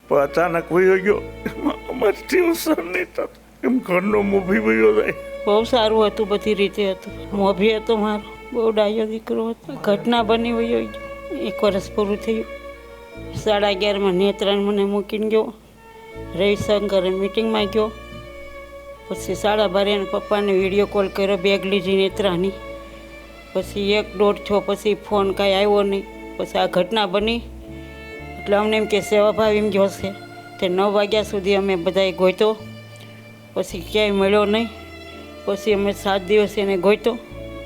પણ અચાનક વયો ગયો. અમારથી સર નહીં થતું, એમ ઘરનો મોભી વયો જાય. બહુ સારું હતું, બધી રીતે હતું. મોભી હતો મારો, બહુ ડાયો દીકરો હતો. ઘટના બની વયો ગયો. 1 વર્ષ પૂરું થયું. 11:30 નેત્રાને મને મૂકીને ગયો. રવિશંકરે મિટિંગમાં ગયો. પછી 12:30 એને પપ્પાને વિડીયો કોલ કર્યો, બેગ લીધી નેત્રાની. પછી 1-1.5 પછી ફોન કાંઈ આવ્યો નહીં. પછી આ ઘટના બની એટલે અમને એમ કે સેવાભાવ એમ જોશે. તે 9 વાગ્યા સુધી અમે બધાએ ગોત્યો. પછી ક્યાંય મળ્યો નહીં. પછી અમે 7 દિવસ એને ગોત્યો.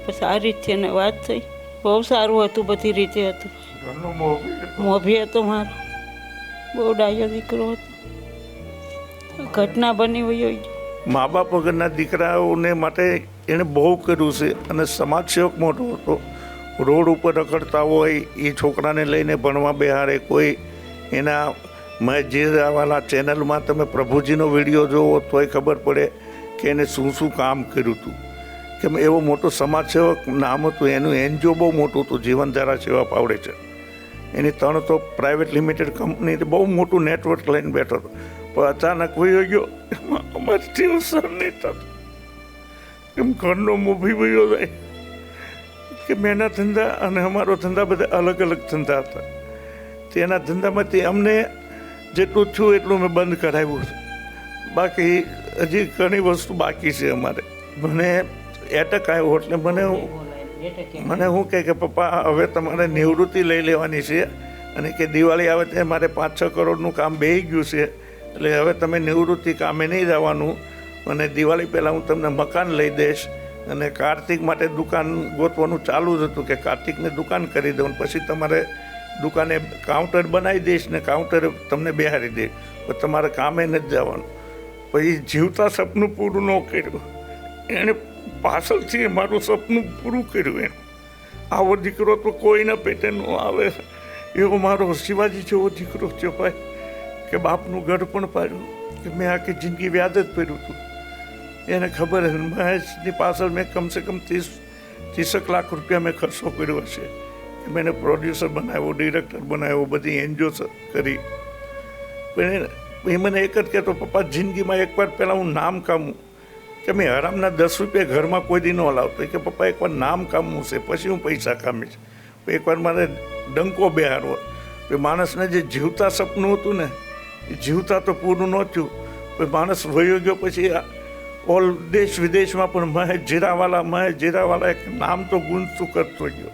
પછી આ રીતથી એને વાત થઈ. બહુ સારું હતું, બધી રીતે હતું. ઘરનો મોભી મોભી હતો મારો, બહુ ડાયો દીકરો હતો. ઘટના બની વયો ગયો. મા બાપ વગરના દીકરાઓને માટે એણે બહુ કર્યું છે અને સમાજ સેવક મોટો હતો. રોડ ઉપર રખડતા હોય એ છોકરાને લઈને ભણવા બેહારે. કોઈ એના મહેજીરાવાલા ચેનલમાં તમે પ્રભુજીનો વિડીયો જોવો તોય ખબર પડે કે એને શું શું કામ કર્યું હતું. કે એવો મોટો સમાજ સેવક નામ હતું એનું. એનજીઓ બહુ મોટું હતું, જીવનધારા સેવા ફાઉન્ડેશન. એની 3 તો પ્રાઇવેટ લિમિટેડ કંપની, બહુ મોટું નેટવર્ક લઈને બેઠો હતો. પણ અચાનક વયો ગયો. અમારથી સર નહીં થતું, એમ ઘરનો મોભી વયો જાય. કે મેના ધંધા અને અમારો ધંધા બધા અલગ અલગ ધંધા હતા. તેના ધંધામાંથી અમને જેટલું થયું એટલું મેં બંધ કરાવ્યું છે. બાકી હજી ઘણી વસ્તુ બાકી છે અમારે. મને એટક આવ્યો એટલે મને શું કહે કે પપ્પા હવે તમારે નિવૃત્તિ લઈ લેવાની છે અને કે દિવાળી આવે ત્યારે મારે 5-6 કરોડનું કામ બેસી ગયું છે, એટલે હવે તમે નિવૃત્તિ કામે નહીં જવાનું અને દિવાળી પહેલાં હું તમને મકાન લઈ દઈશ. અને કાર્તિક માટે દુકાન ગોતવાનું ચાલુ જ હતું કે કાર્તિકને દુકાન કરી દઉં, પછી તમારે દુકાને કાઉન્ટર બનાવી દઈશ ને કાઉન્ટરે તમને બેહારી દઈશ, પણ તમારે કામે નથી જવાનું. પછી જીવતા સપનું પૂરું ન કર્યું. એણે પાછળથી મારું સપનું પૂરું કર્યું. એનું આવો દીકરો તો કોઈના પેટે ન આવે. એવો મારો શિવાજી જેવો દીકરો થયો ભાઈ, કે બાપનું ઘર પણ પાડ્યું, કે મેં આખી જિંદગી વ્યાજ જ ભર્યું હતું. એને ખબર હશે મહેશની પાછળ મેં કમસે કમ 30 લાખ રૂપિયા મેં ખર્ચો કર્યો હશે. મેં એને પ્રોડ્યુસર બનાવ્યો, ડિરેક્ટર બનાવ્યો, બધી એનજીઓ કરી. પણ એ મને એક જ કહેતો, પપ્પા જિંદગીમાં એકવાર પહેલાં હું નામ કામું. કે મેં હરામના 10 રૂપિયા ઘરમાં કોઈ દી ન લાવતો. કે પપ્પા એકવાર નામ કામવું છે પછી હું પૈસા કામીશ. એકવાર મારે ડંકો બેહારવો. માણસને જે જીવતા સપનું હતું ને એ જીવતા તો પૂરું ન થયું. માણસ વયો ગયો પછી ઓલ દેશ વિદેશમાં પણ મહેશ જીરાવાલા એક નામ તો ગુંજતું કરતો ગયો.